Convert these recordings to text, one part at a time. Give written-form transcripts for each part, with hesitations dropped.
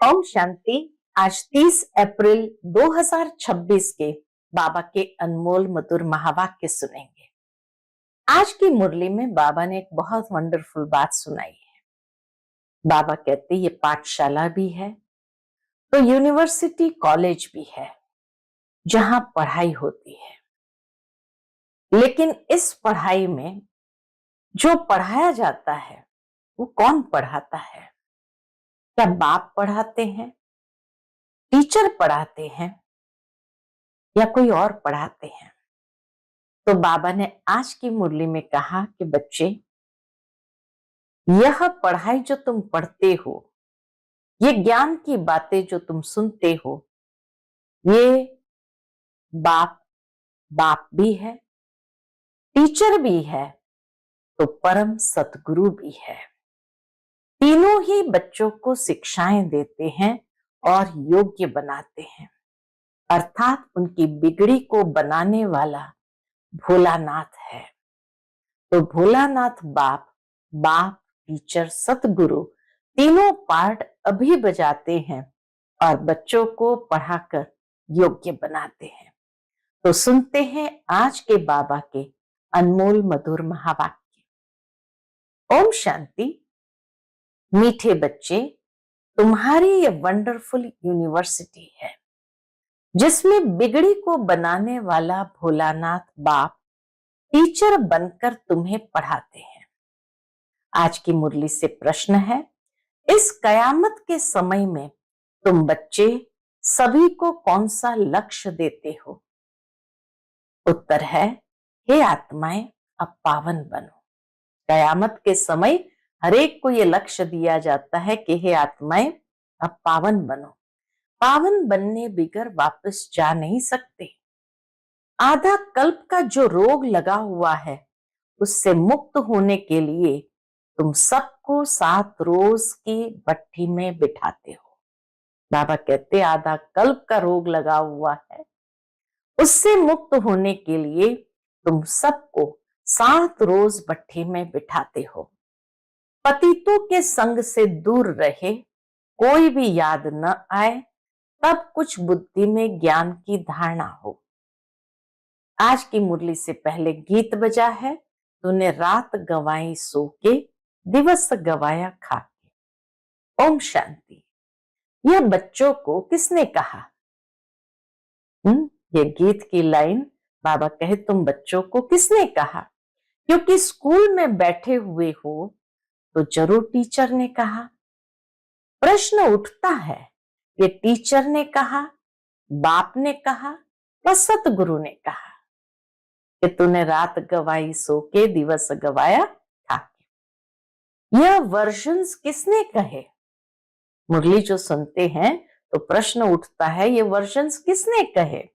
ओम शांति। आज 30 अप्रैल 2026 के बाबा के अनमोल मधुर महावाक्य सुनेंगे। आज की मुरली में बाबा ने एक बहुत वंडरफुल बात सुनाई है। बाबा कहते ये पाठशाला भी है तो यूनिवर्सिटी कॉलेज भी है जहां पढ़ाई होती है, लेकिन इस पढ़ाई में जो पढ़ाया जाता है वो कौन पढ़ाता है? क्या बाप पढ़ाते हैं, टीचर पढ़ाते हैं या कोई और पढ़ाते हैं? तो बाबा ने आज की मुरली में कहा कि बच्चे, यह पढ़ाई जो तुम पढ़ते हो, ये ज्ञान की बातें जो तुम सुनते हो, ये बाप बाप भी है, टीचर भी है, तो परम सतगुरु भी है। तीनों ही बच्चों को शिक्षाएं देते हैं और योग्य बनाते हैं, अर्थात उनकी बिगड़ी को बनाने वाला भोलानाथ है। तो भोलानाथ बाप, बाप, टीचर, सतगुरु तीनों पार्ट अभी बजाते हैं और बच्चों को पढ़ाकर योग्य बनाते हैं। तो सुनते हैं आज के बाबा के अनमोल मधुर महावाक्य। ओम शांति। मीठे बच्चे, तुम्हारी ये वंडरफुल यूनिवर्सिटी है जिसमें बिगड़ी को बनाने वाला भोलानाथ बाप टीचर बनकर तुम्हें पढ़ाते हैं। आज की मुरली से प्रश्न है, इस कयामत के समय में तुम बच्चे सभी को कौन सा लक्ष्य देते हो? उत्तर है, हे आत्माएं, अब पावन बनो। कयामत के समय हरेक को यह लक्ष्य दिया जाता है कि हे आत्माएं, अब पावन बनो। पावन बनने बिगर वापस जा नहीं सकते। आधा कल्प का जो रोग लगा हुआ है उससे मुक्त होने के लिए तुम सबको 7 रोज की भट्ठी में बिठाते हो। बाबा कहते आधा कल्प का रोग लगा हुआ है, उससे मुक्त होने के लिए तुम सबको 7 रोज भट्ठी में बिठाते हो। पतितों के संग से दूर रहे, कोई भी याद न आए, तब कुछ बुद्धि में ज्ञान की धारणा हो। आज की मुरली से पहले गीत बजा है, तूने रात गवाई सो के, दिवस गवाया खा के। ओम शांति। यह बच्चों को किसने कहा? ये गीत की लाइन बाबा कहे तुम बच्चों को किसने कहा? क्योंकि स्कूल में बैठे हुए हो तो जरूर टीचर ने कहा। प्रश्न उठता है, ये टीचर ने कहा, बाप ने कहा व सतगुरु ने कहा कि तूने रात गवाई सो के, दिवस गवाया खा के। यह वर्जन्स किसने कहे? मुरली जो सुनते हैं तो प्रश्न उठता है, ये वर्जन्स किसने कहे?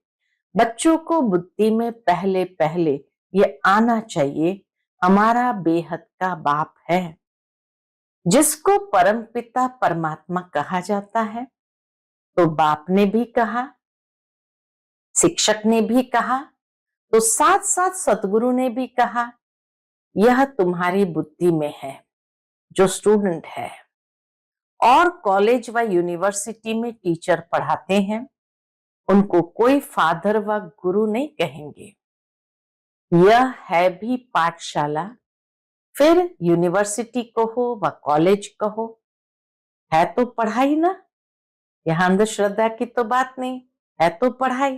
बच्चों को बुद्धि में पहले पहले ये आना चाहिए, हमारा बेहद का बाप है जिसको परमपिता परमात्मा कहा जाता है। तो बाप ने भी कहा, शिक्षक ने भी कहा, तो साथ साथ सतगुरु ने भी कहा, यह तुम्हारी बुद्धि में है। जो स्टूडेंट है और कॉलेज व यूनिवर्सिटी में टीचर पढ़ाते हैं, उनको कोई फादर व गुरु नहीं कहेंगे। यह है भी पाठशाला, फिर यूनिवर्सिटी कहो व कॉलेज कहो, है तो पढ़ाई ना। यहां अंधश्रद्धा की तो बात नहीं है, तो पढ़ाई।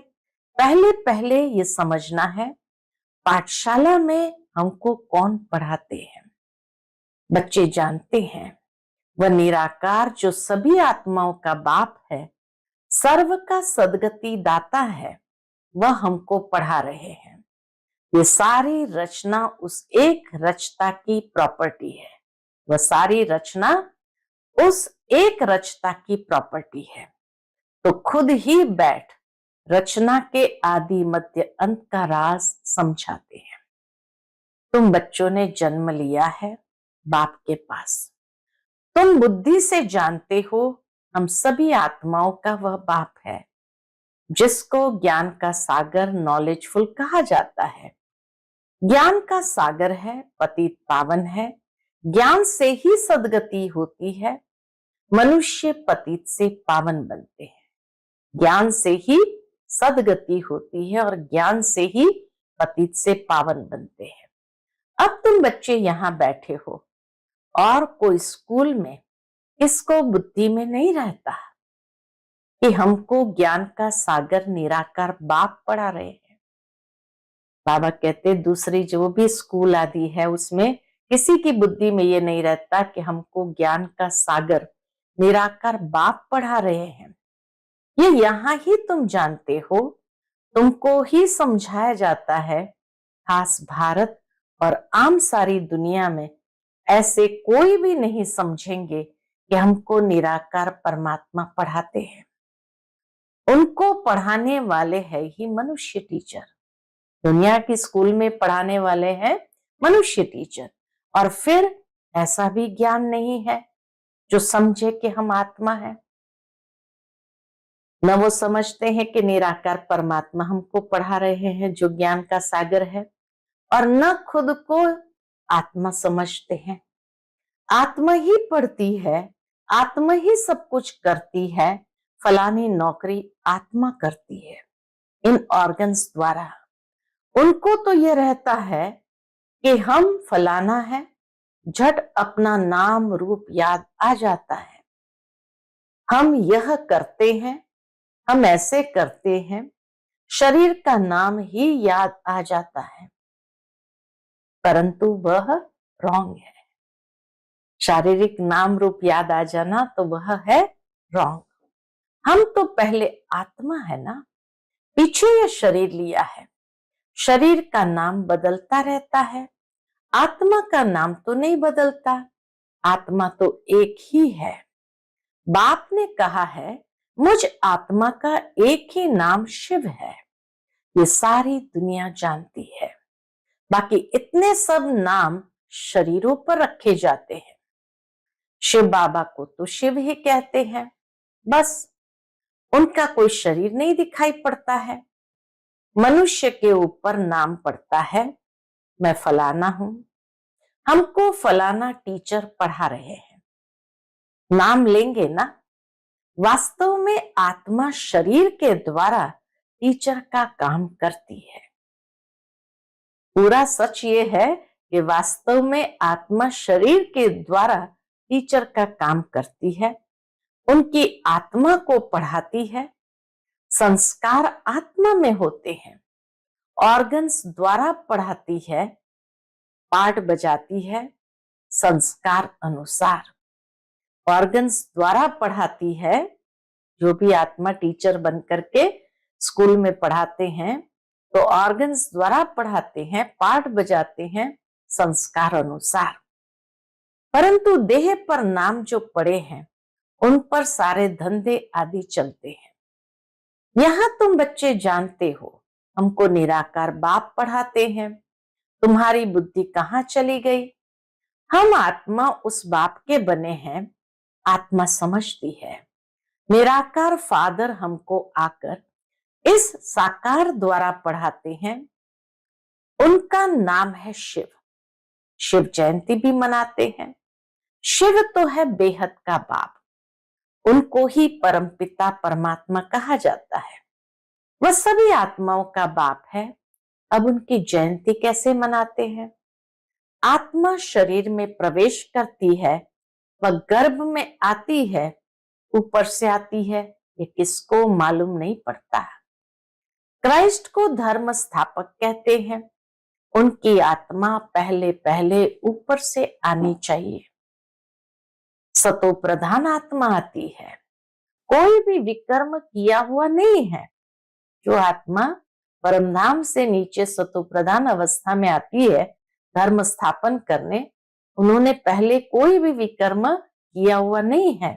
पहले पहले ये समझना है, पाठशाला में हमको कौन पढ़ाते हैं। बच्चे जानते हैं वह निराकार जो सभी आत्माओं का बाप है, सर्व का सदगति दाता है, वह हमको पढ़ा रहे हैं। ये सारी रचना उस एक रचता की प्रॉपर्टी है। वह सारी रचना उस एक रचता की प्रॉपर्टी है। तो खुद ही बैठ रचना के आदि मध्य अंत का राज समझाते हैं। तुम बच्चों ने जन्म लिया है बाप के पास। तुम बुद्धि से जानते हो हम सभी आत्माओं का वह बाप है जिसको ज्ञान का सागर, नॉलेजफुल कहा जाता है। ज्ञान का सागर है, पतित पावन है, ज्ञान से ही सदगति होती है। मनुष्य पतित से पावन बनते हैं। ज्ञान से ही सदगति होती है और ज्ञान से ही पतित से पावन बनते हैं। अब तुम बच्चे यहाँ बैठे हो और कोई स्कूल में किसको बुद्धि में नहीं रहता कि हमको ज्ञान का सागर निराकार बाप पढ़ा रहे हैं। बाबा कहते दूसरी जो भी स्कूल आदि है उसमें किसी की बुद्धि में ये नहीं रहता कि हमको ज्ञान का सागर निराकार बाप पढ़ा रहे हैं। ये यहाँ ही तुम जानते हो, तुमको ही समझाया जाता है। खास भारत और आम सारी दुनिया में ऐसे कोई भी नहीं समझेंगे कि हमको निराकार परमात्मा पढ़ाते हैं। उनको पढ़ाने वाले है ही मनुष्य टीचर। दुनिया की स्कूल में पढ़ाने वाले हैं मनुष्य टीचर, और फिर ऐसा भी ज्ञान नहीं है जो समझे कि हम आत्मा है। न वो समझते हैं कि निराकार परमात्मा हमको पढ़ा रहे हैं जो ज्ञान का सागर है, और न खुद को आत्मा समझते हैं। आत्मा ही पढ़ती है, आत्मा ही सब कुछ करती है। फलानी नौकरी आत्मा करती है इन ऑर्गन्स द्वारा। उनको तो ये रहता है कि हम फलाना है, झट अपना नाम रूप याद आ जाता है। हम यह करते हैं, हम ऐसे करते हैं, शरीर का नाम ही याद आ जाता है, परंतु वह रॉन्ग है। शारीरिक नाम रूप याद आ जाना तो वह है रॉन्ग। हम तो पहले आत्मा है ना, पीछे यह शरीर लिया है। शरीर का नाम बदलता रहता है, आत्मा का नाम तो नहीं बदलता। आत्मा तो एक ही है। बाप ने कहा है मुझ आत्मा का एक ही नाम शिव है। ये सारी दुनिया जानती है। बाकी इतने सब नाम शरीरों पर रखे जाते हैं। शिव बाबा को तो शिव ही कहते हैं, बस उनका कोई शरीर नहीं दिखाई पड़ता है। मनुष्य के ऊपर नाम पड़ता है, मैं फलाना हूं। हमको फलाना टीचर पढ़ा रहे हैं, नाम लेंगे ना। वास्तव में आत्मा शरीर के द्वारा टीचर का काम करती है। पूरा सच ये है कि वास्तव में आत्मा शरीर के द्वारा टीचर का काम करती है, उनकी आत्मा को पढ़ाती है। संस्कार आत्मा में होते हैं, ऑर्गन्स द्वारा पढ़ाती है, पाठ बजाती है संस्कार अनुसार। ऑर्गन्स द्वारा पढ़ाती है। जो भी आत्मा टीचर बन करके स्कूल में पढ़ाते हैं तो ऑर्गन्स द्वारा पढ़ाते हैं, पाठ बजाते हैं संस्कार अनुसार। परंतु देह पर नाम जो पड़े हैं उन पर सारे धंधे आदि चलते हैं। यहां तुम बच्चे जानते हो हमको निराकार बाप पढ़ाते हैं। तुम्हारी बुद्धि कहाँ चली गई? हम आत्मा उस बाप के बने हैं, आत्मा समझती है। निराकार फादर हमको आकर इस साकार द्वारा पढ़ाते हैं। उनका नाम है शिव। शिव जयंती भी मनाते हैं। शिव तो है बेहद का बाप, उनको ही परमपिता परमात्मा कहा जाता है। वह सभी आत्माओं का बाप है। अब उनकी जयंती कैसे मनाते हैं? आत्मा शरीर में प्रवेश करती है, वह गर्भ में आती है, ऊपर से आती है, ये किसको मालूम नहीं पड़ता। क्राइस्ट को धर्म स्थापक कहते हैं। उनकी आत्मा पहले पहले ऊपर से आनी चाहिए। सतो प्रधान आत्मा आती है, कोई भी विकर्म किया हुआ नहीं है। जो आत्मा परमधाम से नीचे सतो प्रधान अवस्था में आती है धर्म स्थापन करने, उन्होंने पहले कोई भी विकर्म किया हुआ नहीं है।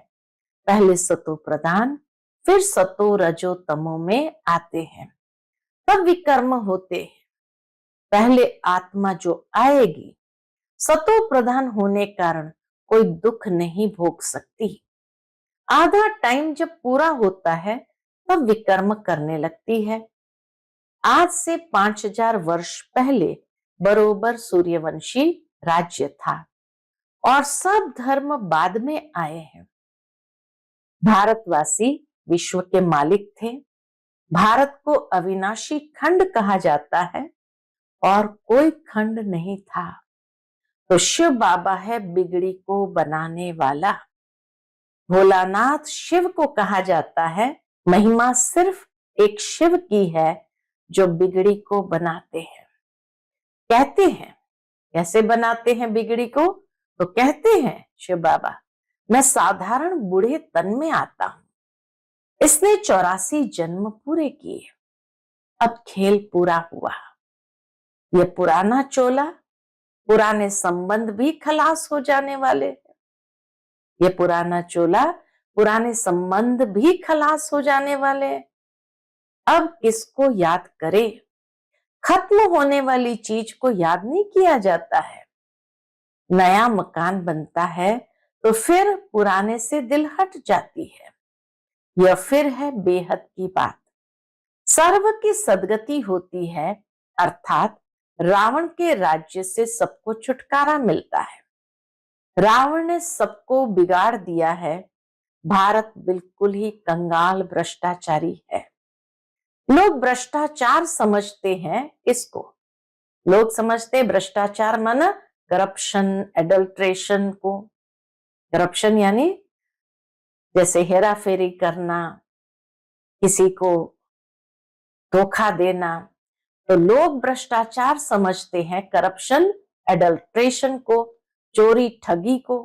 पहले सतो प्रधान, फिर सतो रजो तमो में आते हैं, तब विकर्म होते हैं। पहले आत्मा जो आएगी सतो प्रधान होने कारण कोई दुख नहीं भोग सकती। आधा टाइम जब पूरा होता है तब विकर्म करने लगती है। आज से 5000 वर्ष पहले बरोबर सूर्यवंशी राज्य था और सब धर्म बाद में आए हैं। भारतवासी विश्व के मालिक थे। भारत को अविनाशी खंड कहा जाता है और कोई खंड नहीं था। तो शिव बाबा है बिगड़ी को बनाने वाला। भोलानाथ शिव को कहा जाता है। महिमा सिर्फ एक शिव की है जो बिगड़ी को बनाते हैं। कहते हैं कैसे बनाते हैं बिगड़ी को? तो कहते हैं शिव बाबा, मैं साधारण बूढ़े तन में आता हूं, इसने 84 जन्म पूरे किए, अब खेल पूरा हुआ। ये पुराना चोला, पुराने संबंध भी खलास हो जाने वाले हैं। ये पुराना चोला, पुराने संबंध भी खलास हो जाने वाले हैं। अब किसको याद करे? खत्म होने वाली चीज को याद नहीं किया जाता है। नया मकान बनता है तो फिर पुराने से दिल हट जाती है। यह फिर है बेहद की बात। सर्व की सदगति होती है, अर्थात रावण के राज्य से सबको छुटकारा मिलता है। रावण ने सबको बिगाड़ दिया है। भारत बिल्कुल ही कंगाल भ्रष्टाचारी है। लोग भ्रष्टाचार समझते हैं इसको। लोग समझते भ्रष्टाचार माना करप्शन, एडल्ट्रेशन को। करप्शन यानी जैसे हेरा फेरी करना, किसी को धोखा देना। तो लोग भ्रष्टाचार समझते हैं करप्शन, एडल्ट्रेशन को, चोरी ठगी को।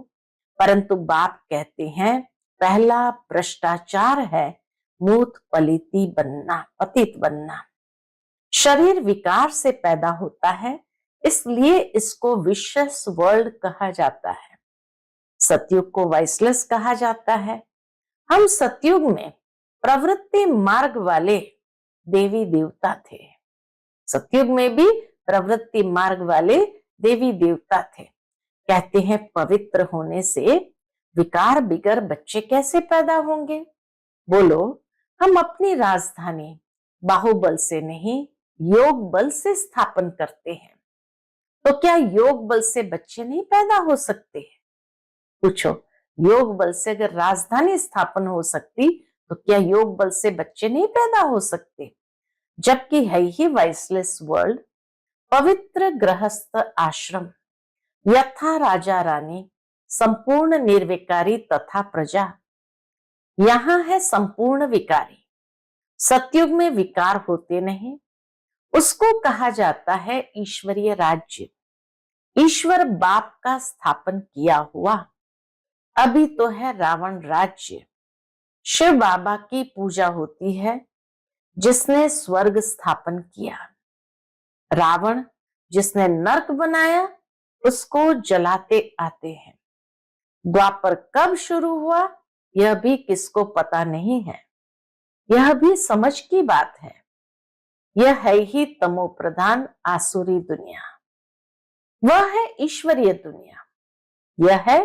परंतु बाप कहते हैं पहला भ्रष्टाचार है मूत पलिती बनना, पतित बनना। शरीर विकार से पैदा होता है, इसलिए इसको विशेष वर्ल्ड कहा जाता है। सतयुग को वाइसलेस कहा जाता है। हम सतयुग में प्रवृत्ति मार्ग वाले देवी देवता थे। सतयुग में भी प्रवृत्ति मार्ग वाले देवी देवता थे। कहते हैं पवित्र होने से विकार बिगर बच्चे कैसे पैदा होंगे? बोलो, हम अपनी राजधानी बाहुबल से नहीं, योग बल से स्थापन करते हैं। तो क्या योग बल से बच्चे नहीं पैदा हो सकते? पूछो, योग बल से अगर राजधानी स्थापन हो सकती तो क्या योग बल से बच्चे नहीं पैदा हो सकते? जबकि है ही वाइसलेस वर्ल्ड, पवित्र गृहस्थ आश्रम, यथा राजा रानी, संपूर्ण निर्विकारी तथा प्रजा। यहां है संपूर्ण विकारी। सतयुग में विकार होते नहीं, उसको कहा जाता है ईश्वरीय राज्य। ईश्वर बाप का स्थापन किया हुआ। अभी तो है रावण राज्य। शिव बाबा की पूजा होती है जिसने स्वर्ग स्थापन किया। रावण जिसने नरक बनाया उसको जलाते आते हैं। द्वापर कब शुरू हुआ यह भी किसको पता नहीं है। यह भी समझ की बात है। यह है ही तमो प्रधान आसुरी दुनिया, वह है ईश्वरीय दुनिया। यह है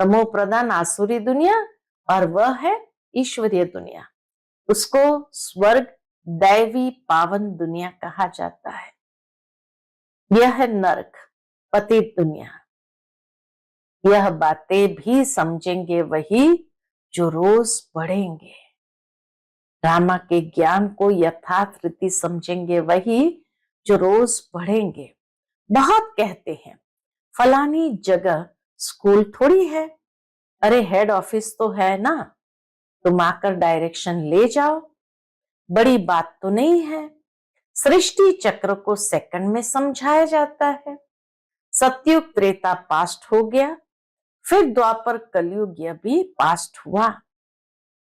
तमो प्रधान आसुरी दुनिया और वह है ईश्वरीय दुनिया। उसको स्वर्ग, दैवी पावन दुनिया कहा जाता है। यह है नरक, पतित दुनिया। यह बातें भी समझेंगे वही जो रोज पढ़ेंगे। रामा के ज्ञान को यथार्थ रीति समझेंगे वही जो रोज पढ़ेंगे। बहुत कहते हैं फलानी जगह स्कूल थोड़ी है, अरे हेड ऑफिस तो है ना, तुम आकर डायरेक्शन ले जाओ, बड़ी बात तो नहीं है। सृष्टि चक्र को सेकंड में समझाया जाता है। सतयुग त्रेता पास्ट हो गया, फिर द्वापर कलयुग यह भी पास्ट हुआ।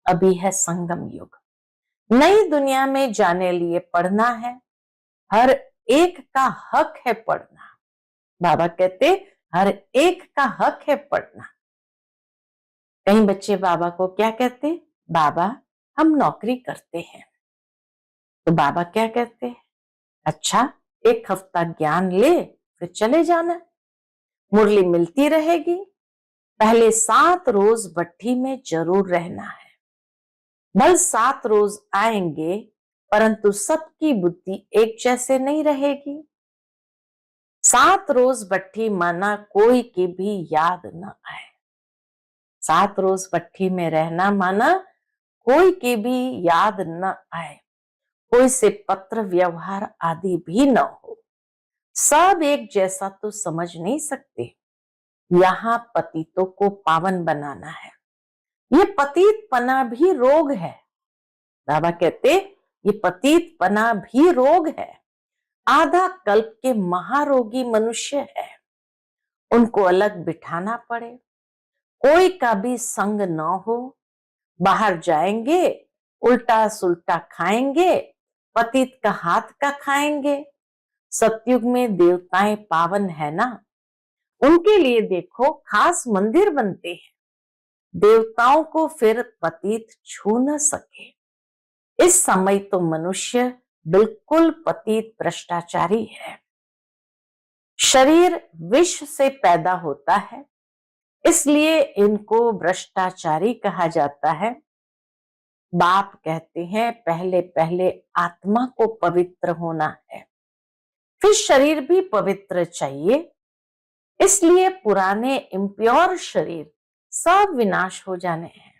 अभी है संगम युग। नई दुनिया में जाने लिए पढ़ना है। हर एक का हक है पढ़ना। बाबा कहते हर एक का हक है पढ़ना। कई बच्चे बाबा को क्या कहते? बाबा हम नौकरी करते हैं। तो बाबा क्या कहते हैं? अच्छा, एक हफ्ता ज्ञान ले फिर चले जाना, मुरली मिलती रहेगी। पहले 7 रोज भट्ठी में जरूर रहना है। भल 7 रोज आएंगे परंतु सबकी बुद्धि एक जैसे नहीं रहेगी। 7 रोज भट्ठी माना कोई की भी याद न आए। 7 रोज भट्ठी में रहना माना कोई की भी याद न आए, कोई से पत्र व्यवहार आदि भी न हो, सब एक जैसा तो समझ नहीं सकते। यहाँ पतितों को पावन बनाना है। ये पतितपना भी रोग है। बाबा कहते ये पतितपना भी रोग है। आधा कल्प के महारोगी मनुष्य है, उनको अलग बिठाना पड़े, कोई का भी संग न हो, बाहर जाएंगे उल्टा सुल्टा खाएंगे, पतित का हाथ का खाएंगे। सतयुग में देवताएं पावन है ना, उनके लिए देखो खास मंदिर बनते हैं, देवताओं को फिर पतित छू न सके। इस समय तो मनुष्य बिल्कुल पतित भ्रष्टाचारी है। शरीर विष से पैदा होता है, इसलिए इनको भ्रष्टाचारी कहा जाता है। बाप कहते हैं पहले पहले आत्मा को पवित्र होना है, फिर शरीर भी पवित्र चाहिए। इसलिए पुराने इम्प्योर शरीर सब विनाश हो जाने हैं,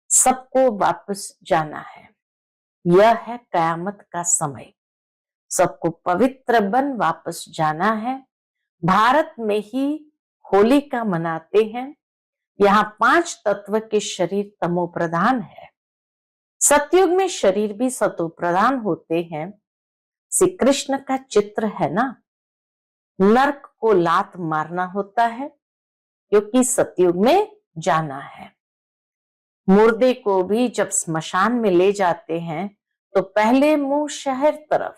सबको वापस जाना है। यह है कयामत का समय, सबको पवित्र बन वापस जाना है। भारत में ही होली का मनाते हैं। यहाँ 5 तत्व के शरीर तमो प्रधान है। सतयुग में शरीर भी सतो प्रधान होते हैं। श्री कृष्ण का चित्र है ना, नरक को लात मारना होता है क्योंकि सतयुग में जाना है। मुर्दे को भी जब स्मशान में ले जाते हैं तो पहले मुंह शहर तरफ,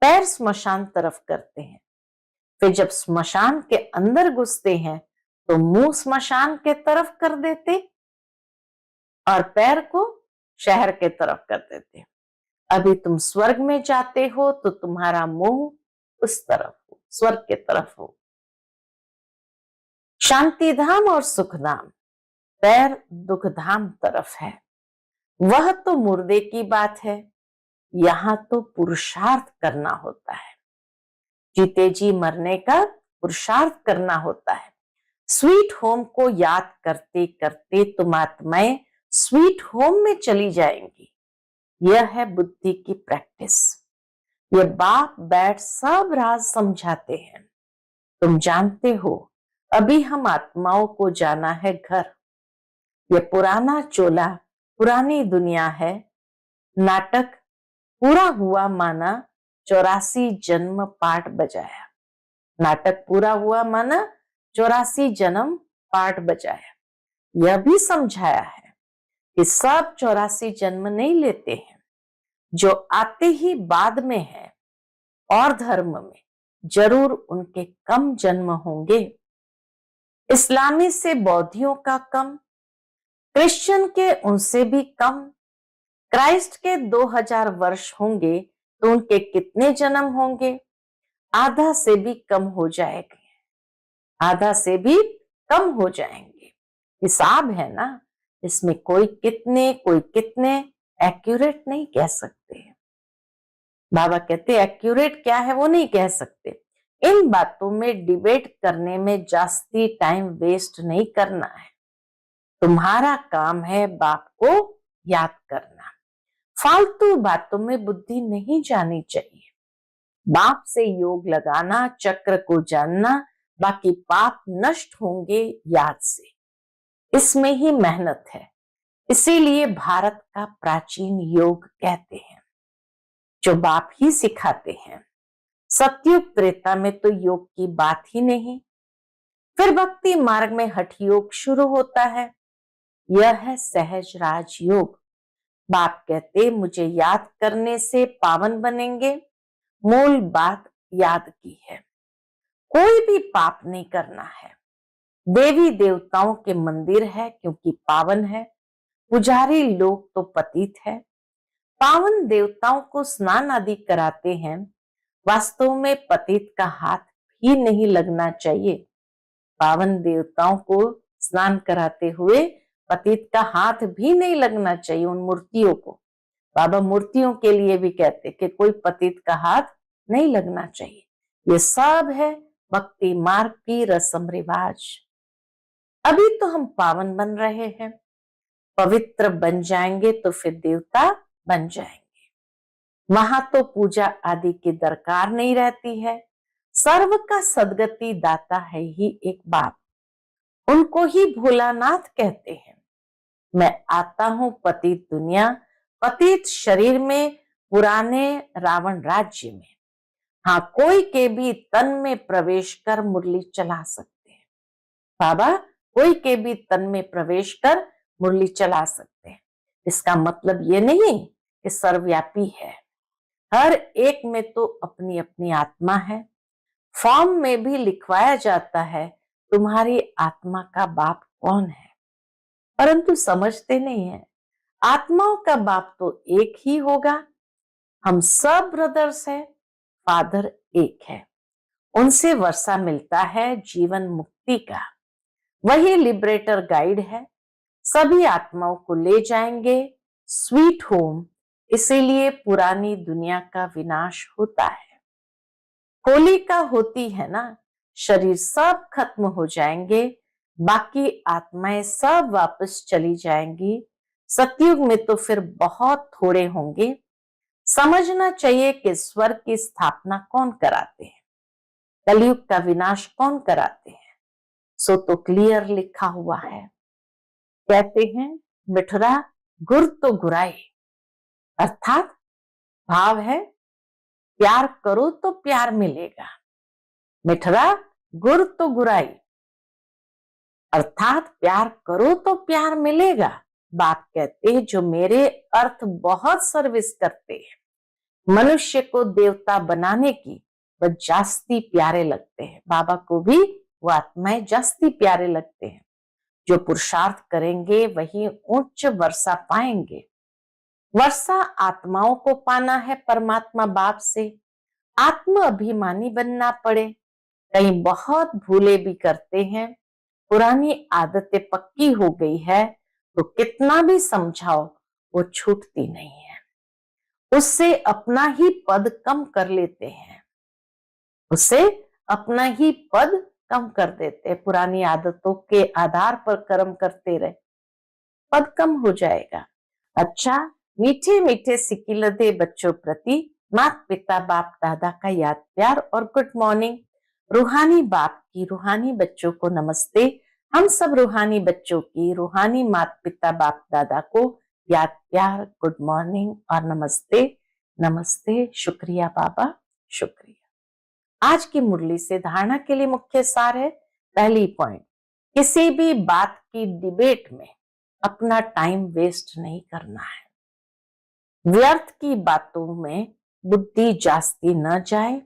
पैर स्मशान तरफ करते हैं, फिर जब स्मशान के अंदर घुसते हैं तो मुंह स्मशान के तरफ कर देते और पैर को शहर के तरफ कर देते। अभी तुम स्वर्ग में जाते हो तो तुम्हारा मुंह उस तरफ हो, स्वर्ग के तरफ हो। शांति धाम और सुख धाम, पैर दुख धाम तरफ है। वह तो मुर्दे की बात है, यहां तो पुरुषार्थ करना होता है। जीते जी मरने का पुरुषार्थ करना होता है। स्वीट होम को याद करते करते तुम आत्माएं स्वीट होम में चली जाएंगी। यह है बुद्धि की प्रैक्टिस। ये बाप बैठ सब राज समझाते हैं। तुम जानते हो अभी हम आत्माओं को जाना है घर। ये पुराना चोला, पुरानी दुनिया है। नाटक पूरा हुआ माना 84 जन्म पाठ बजाया। नाटक पूरा हुआ माना 84 जन्म पाठ बजाया। यह भी समझाया है कि सब 84 जन्म नहीं लेते हैं, जो आते ही बाद में है और धर्म में जरूर उनके कम जन्म होंगे। इस्लामी से बौद्धियों का कम, क्रिश्चियन के उनसे भी कम। क्राइस्ट के 2000 वर्ष होंगे तो उनके कितने जन्म होंगे? आधा से भी कम हो जाएंगे, आधा से भी कम हो जाएंगे। हिसाब है ना, इसमें कोई कितने एक्यूरेट नहीं कह सकते। बाबा कहते एक्यूरेट क्या है वो नहीं कह सकते। इन बातों में डिबेट करने में जास्ती टाइम वेस्ट नहीं करना है। तुम्हारा काम है बाप को याद करना। फालतू बातों में बुद्धि नहीं जानी चाहिए। बाप से योग लगाना, चक्र को जानना, बाकी पाप नष्ट होंगे याद से। इसमें ही मेहनत है। इसीलिए भारत का प्राचीन योग कहते हैं, जो बाप ही सिखाते हैं। सतयुग त्रेता में तो योग की बात ही नहीं। फिर भक्ति मार्ग में हठ योग शुरू होता है। यह है सहज राज योग। बाप कहते मुझे याद करने से पावन बनेंगे। मूल बात याद की है, कोई भी पाप नहीं करना है। देवी देवताओं के मंदिर है क्योंकि पावन है। पुजारी लोग तो पतित है। पावन देवताओं को स्नान आदि कराते हैं। वास्तव में पतित का हाथ भी नहीं लगना चाहिए। पावन देवताओं को स्नान कराते हुए पतित का हाथ भी नहीं लगना चाहिए उन मूर्तियों को। बाबा मूर्तियों के लिए भी कहते कि कोई पतित का हाथ नहीं लगना चाहिए। ये सब है भक्ति मार्ग की रस्म रिवाज। अभी तो हम पावन बन रहे हैं, पवित्र बन जाएंगे तो फिर देवता बन जाएंगे। वहां तो पूजा आदि की दरकार नहीं रहती है। सर्व का सदगति दाता है ही एक बाप, उनको ही भोलानाथ कहते हैं। मैं आता हूं पतित दुनिया, पतित शरीर में, पुराने रावण राज्य में। हाँ, कोई के भी तन में प्रवेश कर मुरली चला सकते हैं। बाबा कोई के भी तन में प्रवेश कर मुरली चला सकते हैं। इसका मतलब ये नहीं कि सर्वव्यापी है, हर एक में तो अपनी अपनी आत्मा है। फॉर्म में भी लिखवाया जाता है तुम्हारी आत्मा का बाप कौन है, परंतु समझते नहीं है। आत्माओं का बाप तो एक ही होगा। हम सब ब्रदर्स हैं, फादर एक है। उनसे वर्षा मिलता है जीवन मुक्ति का, वही लिबरेटर गाइड है। सभी आत्माओं को ले जाएंगे स्वीट होम। इसीलिए पुरानी दुनिया का विनाश होता है। होलिका होती है ना, शरीर सब खत्म हो जाएंगे, बाकी आत्माएं सब वापस चली जाएंगी। सतयुग में तो फिर बहुत थोड़े होंगे। समझना चाहिए कि स्वर्ग की स्थापना कौन कराते हैं, कलयुग का विनाश कौन कराते हैं। सो तो क्लियर लिखा हुआ है। कहते हैं मिठरा गुर तो गुराए, अर्थात भाव है प्यार करो तो प्यार मिलेगा। मिठरा गुर तो गुराई, अर्थात प्यार करो तो प्यार मिलेगा। बाप कहते हैं जो मेरे अर्थ बहुत सर्विस करते हैं, मनुष्य को देवता बनाने की वह जास्ती प्यारे लगते हैं। बाबा को भी वो आत्माएं जास्ती प्यारे लगते हैं। जो पुरुषार्थ करेंगे वही उच्च वर्षा पाएंगे। वर्षा आत्माओं को पाना है परमात्मा बाप से। आत्म अभिमानी बनना पड़े, कहीं बहुत भूले भी करते हैं। पुरानी आदतें पक्की हो गई है तो कितना भी समझाओ वो छूटती नहीं है। उससे अपना ही पद कम कर लेते हैं, उससे अपना ही पद कम कर देते हैं। पुरानी आदतों के आधार पर कर्म करते रहे, पद कम हो जाएगा। अच्छा, मीठे मीठे सिकिलदे बच्चों प्रति माता पिता बाप दादा का याद प्यार और गुड मॉर्निंग। रूहानी बाप की रूहानी बच्चों को नमस्ते। हम सब रूहानी बच्चों की रूहानी माता पिता बाप दादा को याद प्यार, गुड मॉर्निंग और नमस्ते। नमस्ते, शुक्रिया बाबा, शुक्रिया। आज की मुरली से धारणा के लिए मुख्य सार है। पहली पॉइंट, किसी भी बात की डिबेट में अपना टाइम वेस्ट नहीं करना है। व्यर्थ की बातों में बुद्धि जास्ती न जाए।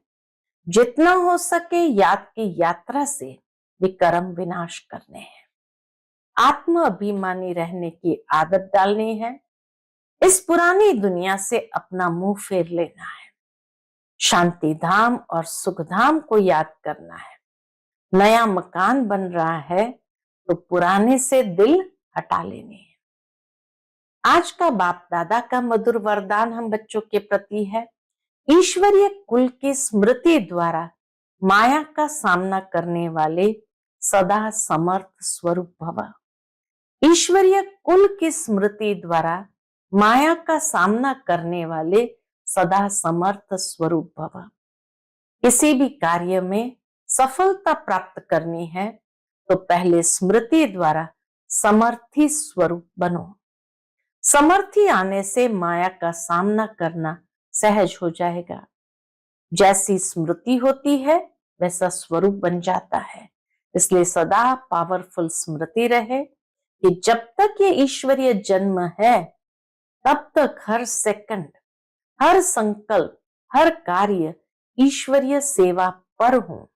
जितना हो सके याद की यात्रा से विकर्म विनाश करने हैं। आत्म अभिमानी रहने की आदत डालनी है। इस पुरानी दुनिया से अपना मुंह फेर लेना है। शांति धाम और सुख धाम को याद करना है। नया मकान बन रहा है तो पुराने से दिल हटा लेने हैं। आज का बाप दादा का मधुर वरदान हम बच्चों के प्रति है। ईश्वरीय कुल की स्मृति द्वारा माया का सामना करने वाले सदा समर्थ स्वरूप भव। ईश्वरीय कुल की स्मृति द्वारा माया का सामना करने वाले सदा समर्थ स्वरूप भव। किसी भी कार्य में सफलता प्राप्त करनी है तो पहले स्मृति द्वारा समर्थी स्वरूप बनो। समर्थी आने से माया का सामना करना सहज हो जाएगा। जैसी स्मृति होती है वैसा स्वरूप बन जाता है। इसलिए सदा पावरफुल स्मृति रहे कि जब तक ये ईश्वरीय जन्म है तब तक हर सेकंड, हर संकल्प, हर कार्य ईश्वरीय सेवा पर हो।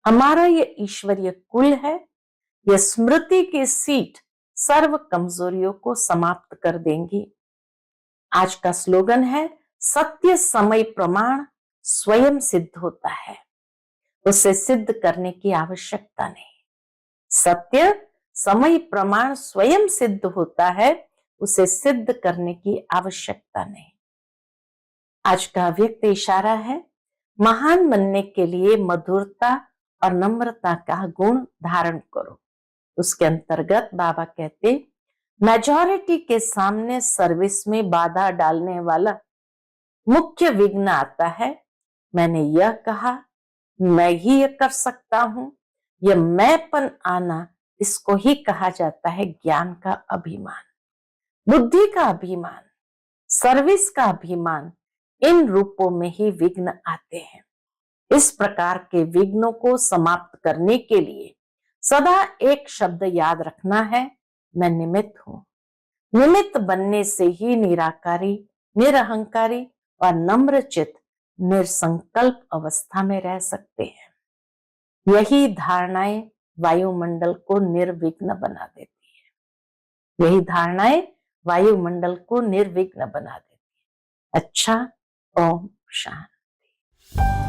हमारा ये ईश्वरीय कुल है। यह स्मृति की सीट सर्व कमजोरियों को समाप्त कर देंगी। आज का स्लोगन है सत्य समय प्रमाण स्वयं सिद्ध होता है, उसे सिद्ध करने की आवश्यकता नहीं। सत्य समय प्रमाण स्वयं सिद्ध होता है, उसे सिद्ध करने की आवश्यकता नहीं। आज का व्यक्त इशारा है महान बनने के लिए मधुरता और नम्रता का गुण धारण करो। उसके अंतर्गत बाबा कहते, मेजॉरिटी के सामने सर्विस में बाधा डालने वाला मुख्य विघ्न आता है, मैंने यह कहा, मैं ही यह कर सकता हूं। यह मैंपन आना, इसको ही कहा जाता है ज्ञान का अभिमान, बुद्धि का अभिमान, सर्विस का अभिमान। इन रूपों में ही विघ्न आते हैं। इस प्रकार के विघ्नों को समाप्त करने के लिए सदा एक शब्द याद रखना है, मैं निमित्त हूं। निमित्त बनने से ही निराकारी, निरहंकारी और नम्रचित निरसंकल्प अवस्था में रह सकते हैं। यही धारणाएं वायुमंडल को निर्विघ्न बना देती है। यही धारणाएं वायुमंडल को निर्विघ्न बना देती है। अच्छा, ओम शांति।